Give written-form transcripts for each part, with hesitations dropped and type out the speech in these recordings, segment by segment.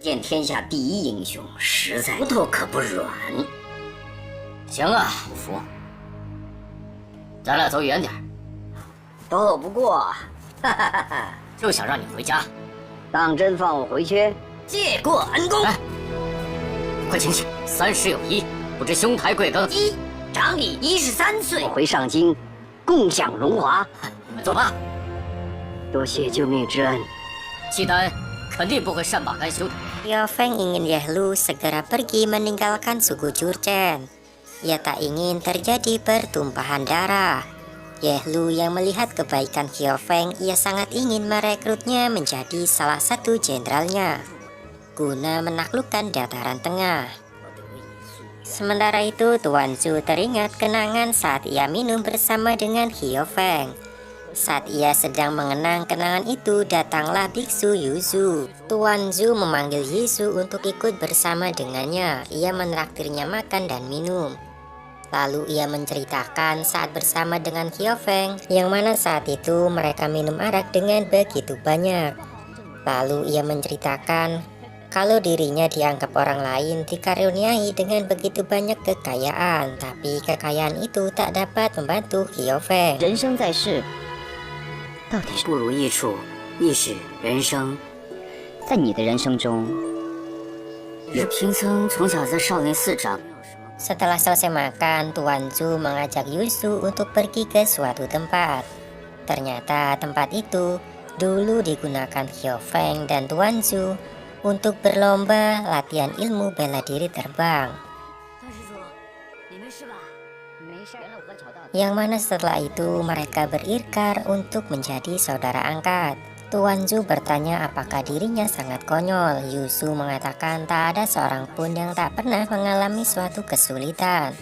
见天下第一英雄，实在骨头可不软。行啊，服。咱俩走远点。斗不过，哈哈哈哈！就想让你回家。当真放我回去？借过恩公。哎，快请起，30有1，不知兄台贵庚？一，长你13岁。我回上京，共享荣华。你们走吧。多谢救命之恩。契丹肯定不会善罢甘休的。Hyofeng ingin Yehlu segera pergi meninggalkan suku Jurchen. Ia tak ingin terjadi pertumpahan darah. Yehlu yang melihat kebaikan Hyofeng, ia sangat ingin merekrutnya menjadi salah satu jenderalnya guna menaklukkan dataran tengah. Sementara itu Tuan Zhu teringat kenangan saat ia minum bersama dengan Hyofeng. Saat ia sedang mengenang kenangan itu, datanglah biksu Yuzu. Tuan Zhu memanggil Yisu untuk ikut bersama dengannya. Ia menraktirnya makan dan minum. Lalu ia menceritakan saat bersama dengan Hyofeng, yang mana saat itu mereka minum arak dengan begitu banyak. Lalu ia menceritakan kalau dirinya dianggap orang lain dikaruniai dengan begitu banyak kekayaan, tapi kekayaan itu tak dapat membantu Hyofeng. 人生在世，到底是不如意处，亦是人生。在你的人生中，有贫僧从小在少林寺长。 Setelah selesai makan, Tuan Zhu mengajak Yusu untuk pergi ke suatu tempat. Ternyata tempat itu dulu digunakan Hyofeng dan Tuan Zhu untuk berlomba latihan ilmu bela diri terbang. Yang mana setelah itu mereka berirkar untuk menjadi saudara angkat. Tuan Zhu bertanya apakah dirinya sangat konyol. Yusu mengatakan tak ada seorang pun yang tak pernah mengalami suatu kesulitan.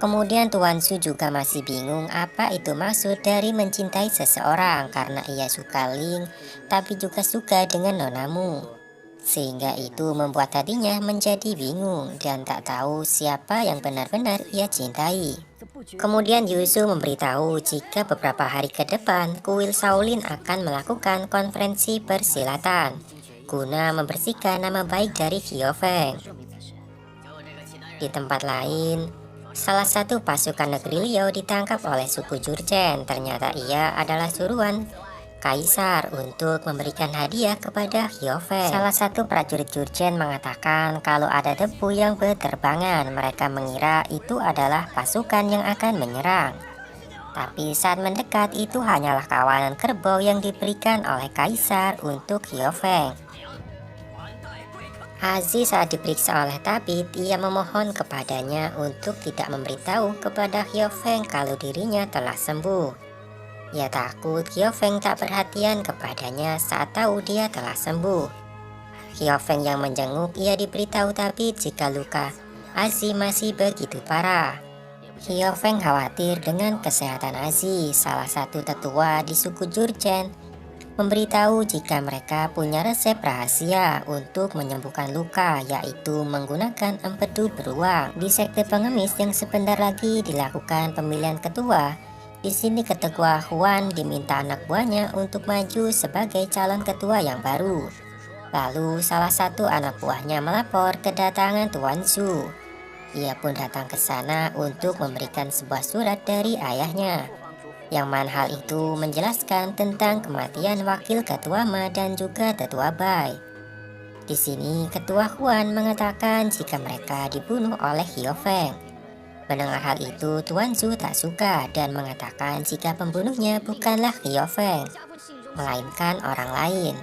Kemudian Tuan Zhu juga masih bingung apa itu maksud dari mencintai seseorang, karena ia suka Ling tapi juga suka dengan nonamu. Sehingga itu membuat hatinya menjadi bingung dan tak tahu siapa yang benar-benar ia cintai. Kemudian Yusu memberitahu jika beberapa hari ke depan kuil Shaolin akan melakukan konferensi persilatan guna membersihkan nama baik dari Hyofeng. Di tempat lain, salah satu pasukan negeri Liao ditangkap oleh suku Jurchen. Ternyata ia adalah suruhan Kaisar untuk memberikan hadiah kepada Hyofeng. Salah satu prajurit Jurchen mengatakan kalau ada debu yang berterbangan, mereka mengira itu adalah pasukan yang akan menyerang. Tapi saat mendekat itu hanyalah kawanan kerbau yang diberikan oleh Kaisar untuk Hyofeng. Aziz saat diperiksa oleh tabib, ia memohon kepadanya untuk tidak memberitahu kepada Hyofeng kalau dirinya telah sembuh. Ia takut Hyofeng tak perhatian kepadanya saat tahu dia telah sembuh. Hyofeng yang menjenguk ia diberitahu tabib jika luka Aziz masih begitu parah. Hyofeng khawatir dengan kesehatan Aziz. Salah satu tetua di suku Jurchen memberitahu jika mereka punya resep rahasia untuk menyembuhkan luka, yaitu menggunakan empedu beruang. Di sekte pengemis yang sebentar lagi dilakukan pemilihan ketua, di sini ketua Huan diminta anak buahnya untuk maju sebagai calon ketua yang baru. Lalu salah satu anak buahnya melapor kedatangan Tuan Zhu. Ia pun datang ke sana untuk memberikan sebuah surat dari ayahnya, yang mana hal itu menjelaskan tentang kematian wakil ketua Ma dan juga tetua Bai. Di sini ketua Huan mengatakan jika mereka dibunuh oleh Hyofeng. Mendengar hal itu, Tuan Zhu tak suka dan mengatakan jika pembunuhnya bukanlah Hyofeng, melainkan orang lain.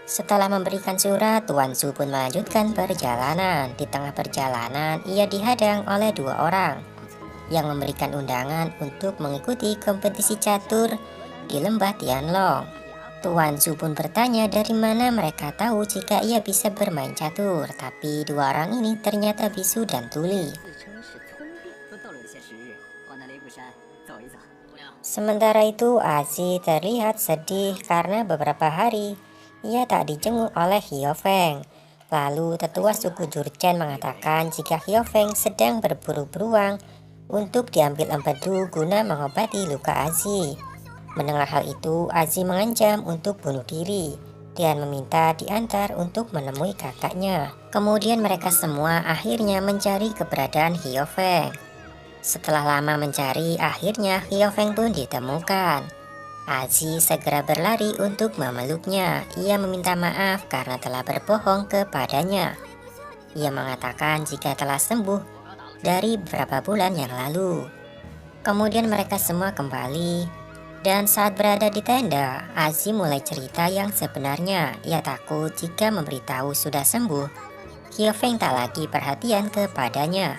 Setelah memberikan surat, Tuan Zhu pun melanjutkan perjalanan. Di tengah perjalanan, ia dihadang oleh 2 orang yang memberikan undangan untuk mengikuti kompetisi catur di lembah Tianlong. Tuan Zhu pun bertanya dari mana mereka tahu jika ia bisa bermain catur, tapi 2 orang ini ternyata bisu dan tuli. Sementara itu Aziz terlihat sedih karena beberapa hari ia tak dijenguk oleh Hyofeng. Lalu tetua suku Jurchen mengatakan jika Hyofeng sedang berburu beruang untuk diambil empedu guna mengobati luka Aziz. Mendengar hal itu, Aziz mengancam untuk bunuh diri. dan meminta diantar untuk menemui kakaknya. Kemudian mereka semua akhirnya mencari keberadaan Xiao Feng. Setelah lama mencari, akhirnya Xiao Feng pun ditemukan. Aziz segera berlari untuk memeluknya. Ia meminta maaf karena telah berbohong kepadanya. Ia mengatakan jika telah sembuh dari beberapa bulan yang lalu. Kemudian mereka semua kembali. Dan saat berada di tenda, Aziz mulai cerita yang sebenarnya. Ia takut jika memberitahu sudah sembuh, Xiao Feng tak lagi perhatian kepadanya.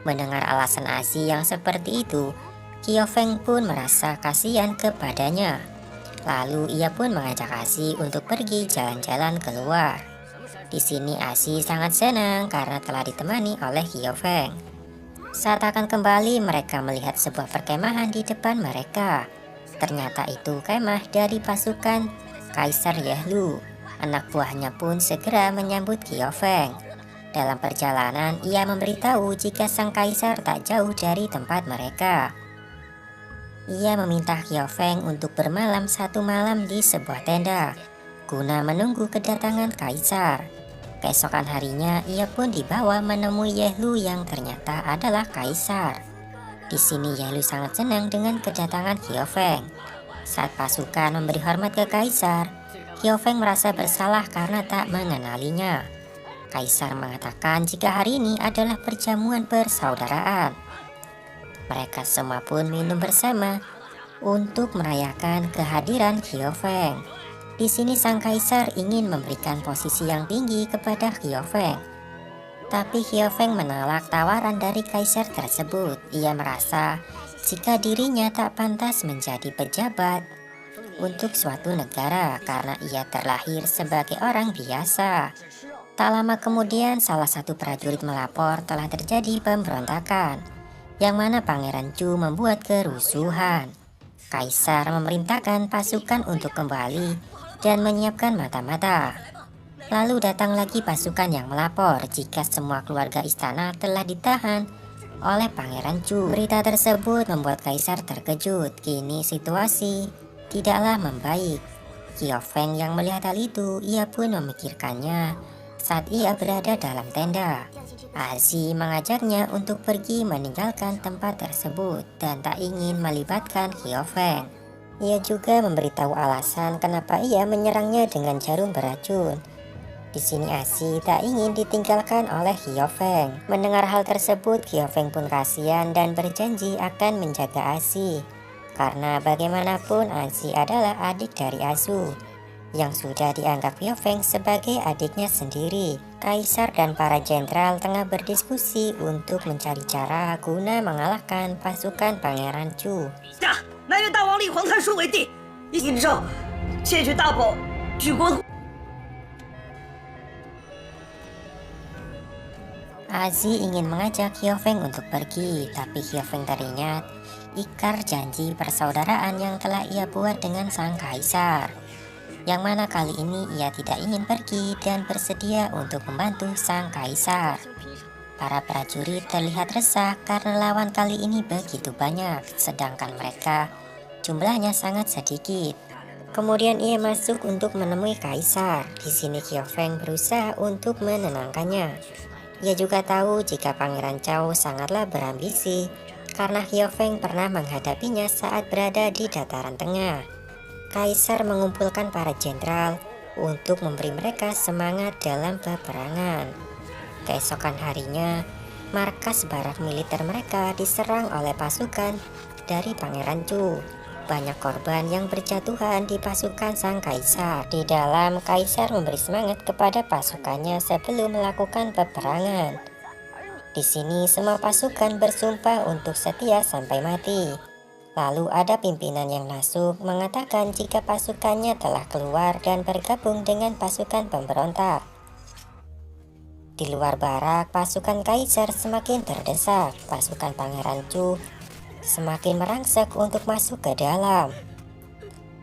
Mendengar alasan Aziz yang seperti itu, Xiao Feng pun merasa kasihan kepadanya. Lalu ia pun mengajak Aziz untuk pergi jalan-jalan keluar. Di sini Aziz sangat senang karena telah ditemani oleh Xiao Feng. Saat akan kembali, mereka melihat sebuah perkemahan di depan mereka. Ternyata itu kemah dari pasukan Kaisar Yehlu. Anak buahnya pun segera menyambut Xiao Feng. Dalam perjalanan, ia memberitahu jika sang kaisar tak jauh dari tempat mereka. Ia meminta Xiao Feng untuk bermalam satu malam di sebuah tenda, guna menunggu kedatangan kaisar. Keesokan harinya, ia pun dibawa menemui Yehlu yang ternyata adalah kaisar. Di sini Yehlu sangat senang dengan kedatangan Xiao Feng. Saat pasukan memberi hormat ke kaisar, Xiao Feng merasa bersalah karena tak mengenalinya. Kaisar mengatakan jika hari ini adalah perjamuan persaudaraan. Mereka semua pun minum bersama untuk merayakan kehadiran Xiao Feng. Di sini sang kaisar ingin memberikan posisi yang tinggi kepada Xiao Feng. Tapi Xiao Feng menolak tawaran dari kaisar tersebut. Ia merasa jika dirinya tak pantas menjadi pejabat untuk suatu negara karena ia terlahir sebagai orang biasa. Tak lama kemudian salah satu prajurit melapor telah terjadi pemberontakan, yang mana Pangeran Chu membuat kerusuhan. Kaisar memerintahkan pasukan untuk kembali dan menyiapkan mata-mata. Lalu datang lagi pasukan yang melapor jika semua keluarga istana telah ditahan oleh Pangeran Chu. Berita tersebut membuat kaisar terkejut. Kini situasi tidaklah membaik. Xiao Feng yang melihat hal itu, ia pun memikirkannya saat ia berada dalam tenda. Aziz mengajaknya untuk pergi meninggalkan tempat tersebut dan tak ingin melibatkan Xiao Feng. Ia juga memberitahu alasan kenapa ia menyerangnya dengan jarum beracun. Di sini Aziz tak ingin ditinggalkan oleh Xiao Feng. Mendengar hal tersebut, Xiao Feng pun kasihan dan berjanji akan menjaga Aziz. Karena bagaimanapun Aziz adalah adik dari Azu, yang sudah dianggap Xiao Feng sebagai adiknya sendiri. Kaisar dan para jenderal tengah berdiskusi untuk mencari cara guna mengalahkan pasukan Pangeran Chu. 南越大王立皇太叔为帝，一之后，窃取大宝，举国。 Aziz ingin mengajak Xiao Feng untuk pergi, tapi Xiao Feng teringat ikrar janji persaudaraan yang telah ia buat dengan sang kaisar, yang mana kali ini ia tidak ingin pergi dan bersedia untuk membantu sang kaisar. Para prajurit terlihat resah karena lawan kali ini begitu banyak, sedangkan mereka jumlahnya sangat sedikit. Kemudian ia masuk untuk menemui kaisar. Di sini Xiao Feng berusaha untuk menenangkannya. Ia juga tahu jika Pangeran Chao sangatlah berambisi karena Xiao Feng pernah menghadapinya saat berada di dataran tengah. Kaisar mengumpulkan para jenderal untuk memberi mereka semangat dalam peperangan. Keesokan harinya, markas barak militer mereka diserang oleh pasukan dari Pangeran Chu. Banyak korban yang berjatuhan di pasukan sang kaisar. Di dalam, kaisar memberi semangat kepada pasukannya sebelum melakukan peperangan. Di sini semua pasukan bersumpah untuk setia sampai mati. Lalu ada pimpinan yang masuk mengatakan jika pasukannya telah keluar dan bergabung dengan pasukan pemberontak. Di luar barak, pasukan kaisar semakin terdesak. Pasukan Pangeran Chu semakin merangsek untuk masuk ke dalam.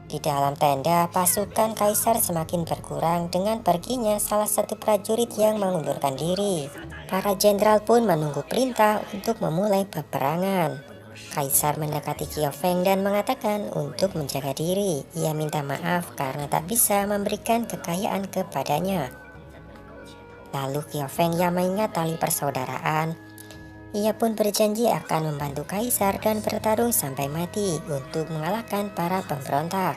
Di dalam tenda, pasukan kaisar semakin berkurang dengan perginya salah satu prajurit yang mengundurkan diri. Para jenderal pun menunggu perintah untuk memulai peperangan. Kaisar mendekati Qiao Feng dan mengatakan untuk menjaga diri. Ia minta maaf karena tak bisa memberikan kekayaan kepadanya. Lalu Qiao Feng yang mengingat tali persaudaraan, ia pun berjanji akan membantu Kaisar dan bertarung sampai mati untuk mengalahkan para pemberontak.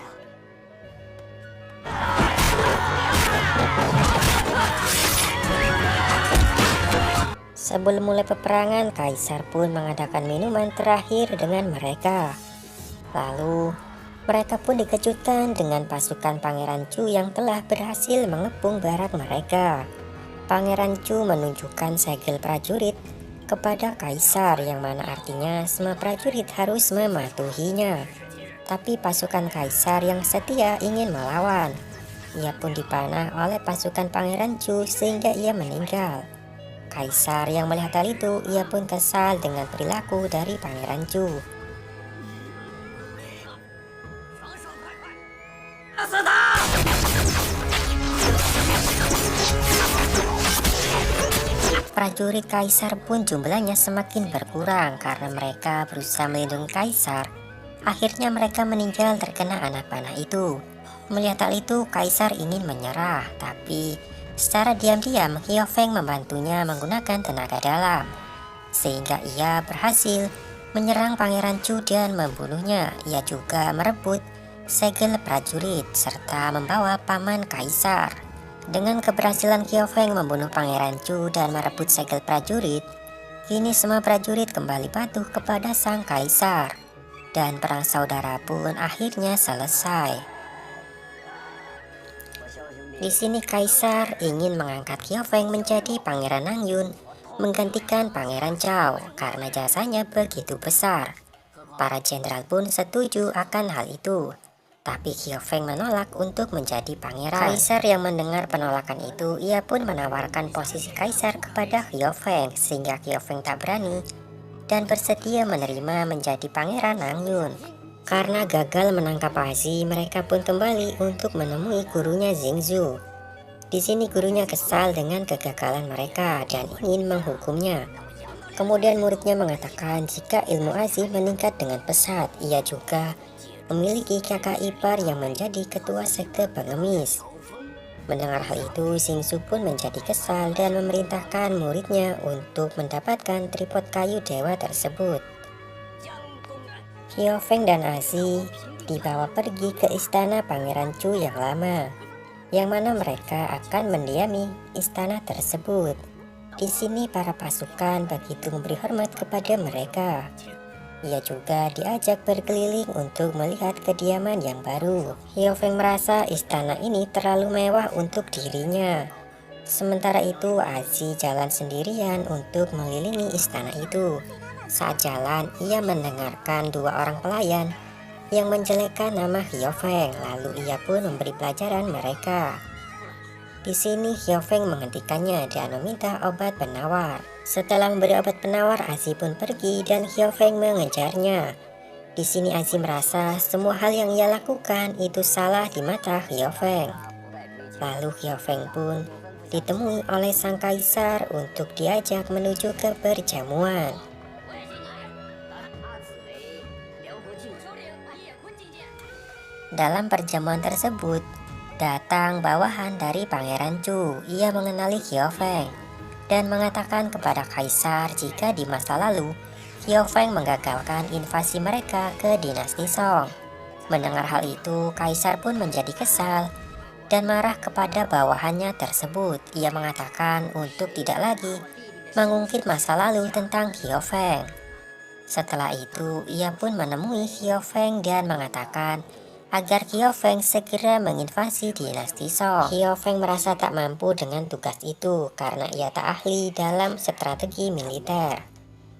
Sebelum mulai peperangan, Kaisar pun mengadakan minuman terakhir dengan mereka. Lalu, mereka pun dikejutkan dengan pasukan Pangeran Chu yang telah berhasil mengepung barak mereka. Pangeran Chu menunjukkan segel prajurit kepada Kaisar, yang mana artinya semua prajurit harus mematuhinya. Tapi pasukan Kaisar yang setia ingin melawan. Ia pun dipanah oleh pasukan Pangeran Chu sehingga ia meninggal. Kaisar yang melihat hal itu, ia pun kesal dengan perilaku dari Pangeran Chu. Prajurit Kaisar pun jumlahnya semakin berkurang karena mereka berusaha melindungi Kaisar. Akhirnya mereka meninggal terkena anak panah itu. Melihat hal itu, Kaisar ingin menyerah, tapi secara diam-diam Qiao Feng membantunya menggunakan tenaga dalam, sehingga ia berhasil menyerang Pangeran Chu dan membunuhnya. Ia juga merebut segel prajurit serta membawa paman Kaisar. Dengan keberhasilan Qiao Feng membunuh Pangeran Chu dan merebut segel prajurit, kini semua prajurit kembali patuh kepada sang Kaisar, dan perang saudara pun akhirnya selesai. Di sini Kaisar ingin mengangkat Qiao Feng menjadi Pangeran Nangyun, menggantikan Pangeran Chao karena jasanya begitu besar. Para jenderal pun setuju akan hal itu. Tapi Qiao Feng menolak untuk menjadi pangeran. Kaisar yang mendengar penolakan itu, ia pun menawarkan posisi Kaisar kepada Qiao Feng, sehingga Qiao Feng tak berani dan bersedia menerima menjadi Pangeran Nangyun. Karena gagal menangkap Azi, mereka pun kembali untuk menemui gurunya Xingzhu. Di sini gurunya kesal dengan kegagalan mereka dan ingin menghukumnya. Kemudian muridnya mengatakan jika ilmu Azi meningkat dengan pesat. Ia juga memiliki kakak ipar yang menjadi ketua sekte pengemis. Mendengar hal itu, Xingzhu pun menjadi kesal dan memerintahkan muridnya untuk mendapatkan tripod kayu dewa tersebut. Qiao Feng dan Azi dibawa pergi ke istana Pangeran Chu yang lama, yang mana mereka akan mendiami istana tersebut. Di sini para pasukan begitu memberi hormat kepada mereka. Ia juga diajak berkeliling untuk melihat kediaman yang baru. Qiao Feng merasa istana ini terlalu mewah untuk dirinya. Sementara itu Azi jalan sendirian untuk mengelilingi istana itu. Saat jalan, ia mendengarkan dua orang pelayan yang menjelekkan nama Qiao Feng. Lalu ia pun memberi pelajaran mereka. Di sini Qiao Feng menghentikannya dan meminta obat penawar. Setelah memberi obat penawar, Azi pun pergi dan Qiao Feng mengejarnya. Di sini Azi merasa semua hal yang ia lakukan itu salah di mata Qiao Feng. Lalu Qiao Feng pun ditemui oleh sang Kaisar untuk diajak menuju ke perjamuan. Dalam perjamuan tersebut, datang bawahan dari Pangeran Chu. Ia mengenali Qiao Feng dan mengatakan kepada Kaisar jika di masa lalu Qiao Feng menggagalkan invasi mereka ke dinasti Song. Mendengar hal itu, Kaisar pun menjadi kesal dan marah kepada bawahannya tersebut. Ia mengatakan untuk tidak lagi mengungkit masa lalu tentang Qiao Feng. Setelah itu, ia pun menemui Qiao Feng dan mengatakan agar Qiao Feng segera menginvasi dinasti Song. Qiao Feng merasa tak mampu dengan tugas itu karena ia tak ahli dalam strategi militer.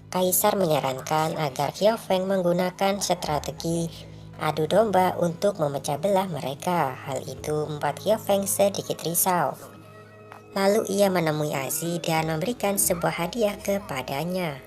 Kaisar menyarankan agar Qiao Feng menggunakan strategi adu domba untuk memecah belah mereka. Hal itu membuat Qiao Feng sedikit risau. Lalu ia menemui Azi dan memberikan sebuah hadiah kepadanya.